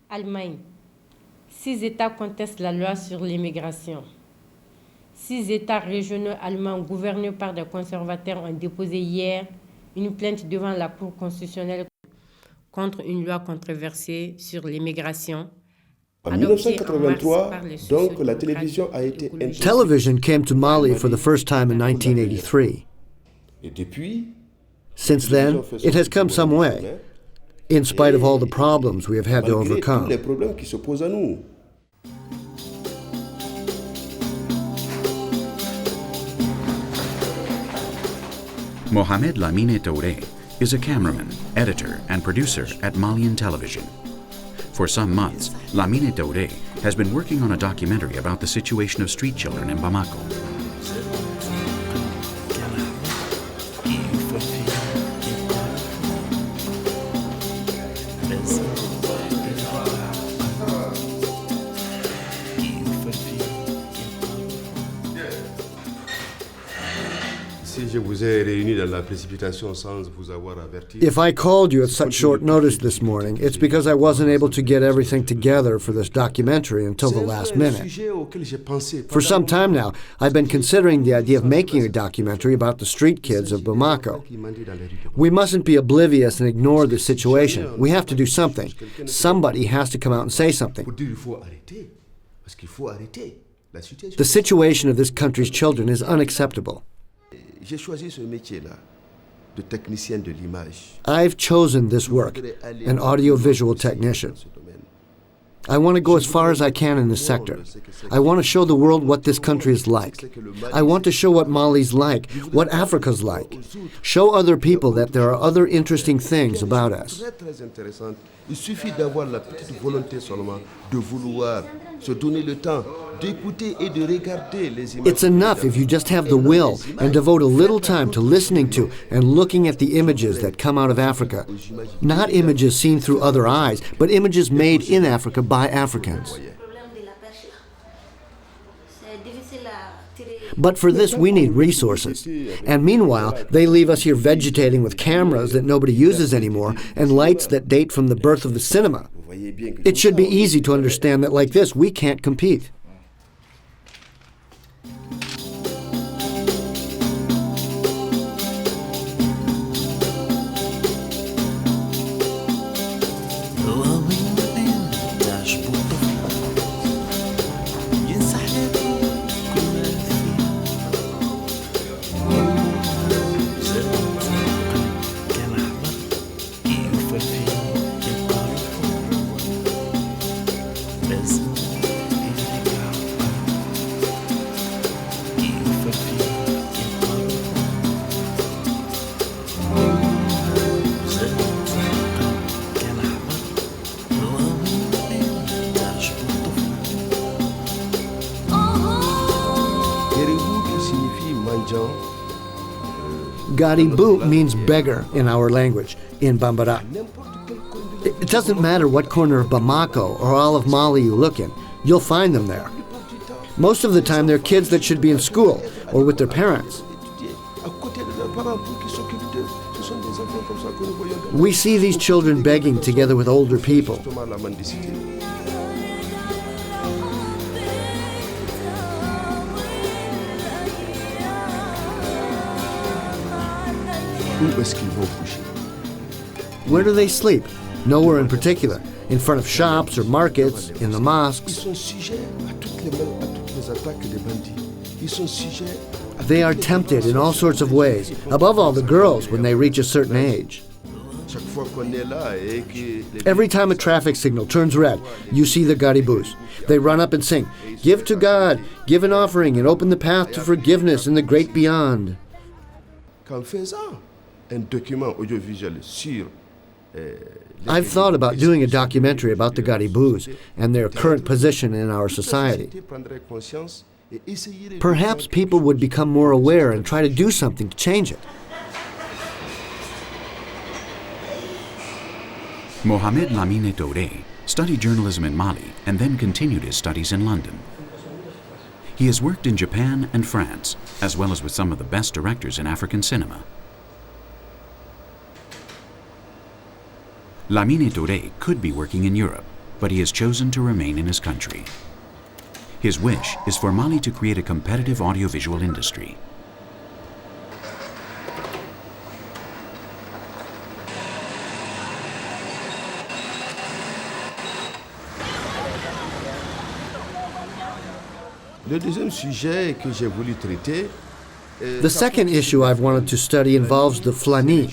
Allemagne. 6 États contestent la loi sur l'immigration. 6 États régionaux allemands gouvernés par des conservateurs ont déposé hier une plainte devant la Cour constitutionnelle contre une loi controversée sur l'immigration. En 1983, donc, la télévision a été introduite. Television came to Mali for the first time in 1983. Et depuis, Since then, it has come some way, in spite of all the problems we have had to malgré tous les overcome. problèmes qui se posent à nous. Mohamed Lamine Touré is a cameraman, editor, and producer at Malian television. For some months, Lamine Touré has been working on a documentary about the situation of street children in Bamako. If I called you at such short notice this morning, it's because I wasn't able to get everything together for this documentary until the last minute. For some time now, I've been considering the idea of making a documentary about the street kids of Bamako. We mustn't be oblivious and ignore the situation. We have to do something. Somebody has to come out and say something. The situation of this country's children is unacceptable. J'ai choisi ce métier-là, de technicien de l'image. I've chosen this work, an audiovisual technician. I want to go as far as I can in this sector. I want to show the world what this country is like. I want to show what Mali's like, what Africa's like. Show other people that there are other interesting things about us. Très intéressant. Il suffit d'avoir la petite volonté seulement de vouloir se donner le temps d'écouter et de regarder les images. It's enough if you just have the will and devote a little time to listening to and looking at the images that come out of Africa. Not images seen through other eyes, but images made in Africa by Africans. But for this, we need resources. And meanwhile, they leave us here vegetating with cameras that nobody uses anymore and lights that date from the birth of the cinema. It should be easy to understand that like this, we can't compete. Garibou means beggar in our language, in Bambara. It doesn't matter what corner of Bamako or all of Mali you look in, you'll find them there. Most of the time they're kids that should be in school or with their parents. We see these children begging together with older people. Where do they sleep? Nowhere in particular. In front of shops or markets, in the mosques. They are tempted in all sorts of ways, above all the girls when they reach a certain age. Every time a traffic signal turns red, you see the Garibus. They run up and sing, "Give to God, give an offering, and open the path to forgiveness in the great beyond." I've thought about doing a documentary about the Garibus and their current position in our society. Perhaps people would become more aware and try to do something to change it. Mohamed Lamine Touré studied journalism in Mali and then continued his studies in London. He has worked in Japan and France, as well as with some of the best directors in African cinema. Lamine Touré could be working in Europe, but he has chosen to remain in his country. His wish is for Mali to create a competitive audiovisual industry. Le deuxième sujet que j'ai voulu traiter. The second issue I've wanted to study involves the Flani.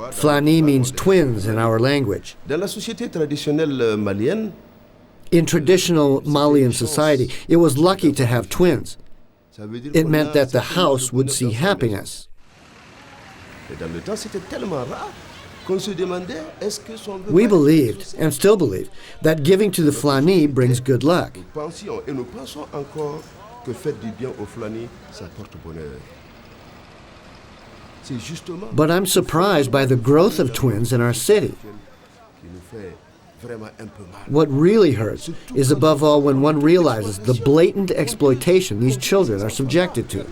Flani means twins in our language. Dans la société traditionnelle malienne, in traditional Malian society, it was lucky to have twins. It meant that the house would see happiness. We believed, and still believe, that giving to the Flani brings good luck. But I'm surprised by the growth of twins in our city. What really hurts is, above all, when one realizes the blatant exploitation these children are subjected to.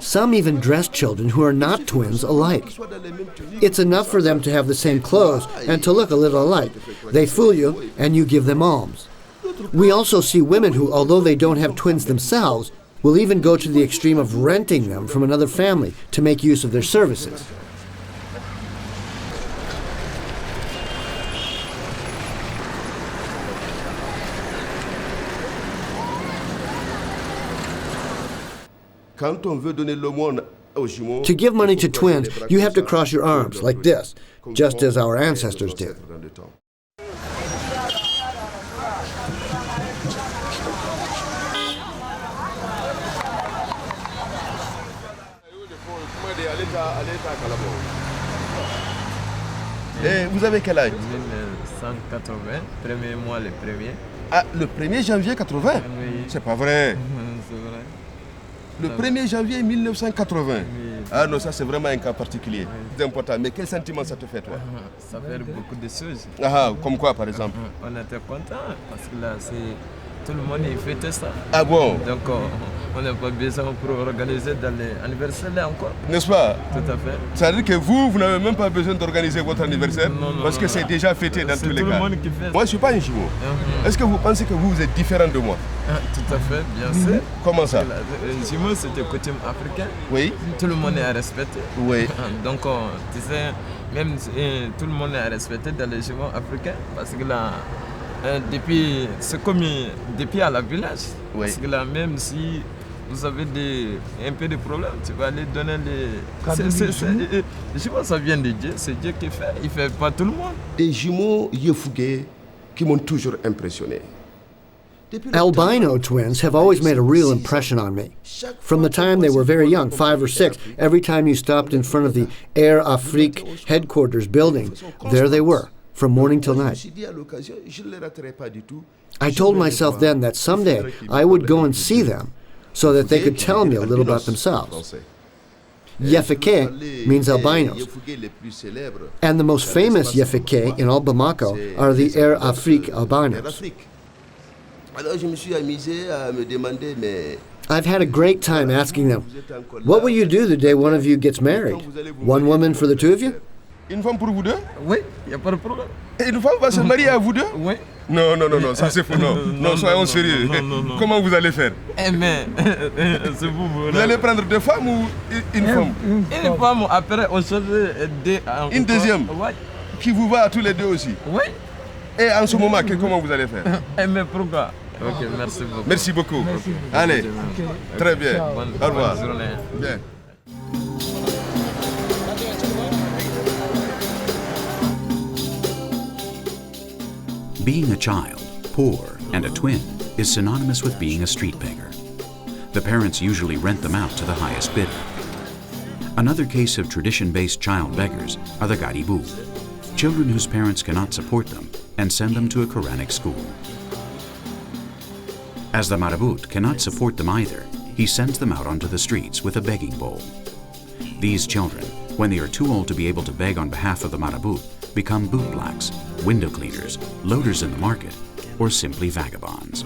Some even dress children who are not twins alike. It's enough for them to have the same clothes and to look a little alike. They fool you, and you give them alms. We also see women who, although they don't have twins themselves, will even go to the extreme of renting them from another family to make use of their services. To give money to twins, you have to cross your arms like this, just as our ancestors did. Vous avez quel âge? 1980, premier mois le premier. Ah, le 1er janvier 80? Oui. C'est pas vrai. C'est vrai. Le 1er janvier 1980. Oui. Ah non, ça c'est vraiment un cas particulier. C'est important. Mais quel sentiment ça te fait, toi? Ça fait beaucoup de choses. Ah, comme quoi, par exemple? On était contents parce que là, tout le monde il fêtait ça. Ah bon? Donc, on n'a pas besoin pour organiser dans l'anniversaire là encore. N'est-ce pas? Tout à fait. Ça veut dire que vous n'avez même pas besoin d'organiser votre anniversaire? Non, parce que c'est déjà fêté dans tous les cas. C'est tout le monde qui fait. Moi, je ne suis pas un jumeau. Est-ce que vous pensez que vous êtes différent de moi? Tout à fait, bien sûr. Comment ça? Un jumeau, c'était coutume africaine. Oui. Tout le monde est à respecter. Oui. Donc, tu sais, même tout le monde est à respecter dans les jumeaux africains parce que là, c'est comme depuis à la village. Oui. Parce que là, même si vous avez un peu de problèmes, tu vas aller donner les... Je pense que ça vient de Dieu, c'est Dieu qui fait, il ne fait pas tout le monde. Des jumeaux yefougués qui m'ont toujours impressionné. Albino twins have always made a real impression on me. From the time they were very young, 5 or 6, every time you stopped in front of the Air Afrique headquarters building, there they were, from morning till night. I told myself then that someday I would go and see them so that they could tell me a little about themselves. Yefeke means albinos, and the most famous Yefeke in all Bamako are the Air Afrique albinos. I've had a great time asking them, what will you do the day one of you gets married? One woman for the two of you? Une femme pour vous deux? Oui, il n'y a pas de problème. Et une femme va se marier à vous deux? Oui. Non, ça c'est faux, non. Non, soyons sérieux. Non. Comment vous allez faire? Mais, c'est vous. Vous allez prendre deux femmes ou une femme? Une femme, après on change deux. Une deuxième? Oui. Qui vous va à tous les deux aussi? Oui. Et en ce moment, comment vous allez faire? Mais pourquoi? Ok, merci beaucoup. Merci beaucoup. Allez, très bien. Au revoir. Bonne journée. Bien. Being a child, poor, and a twin is synonymous with being a street beggar. The parents usually rent them out to the highest bidder. Another case of tradition-based child beggars are the Garibu, children whose parents cannot support them and send them to a Quranic school. As the Marabout cannot support them either, he sends them out onto the streets with a begging bowl. These children, when they are too old to be able to beg on behalf of the Marabout, become boot blacks, window cleaners, loaders in the market, or simply vagabonds.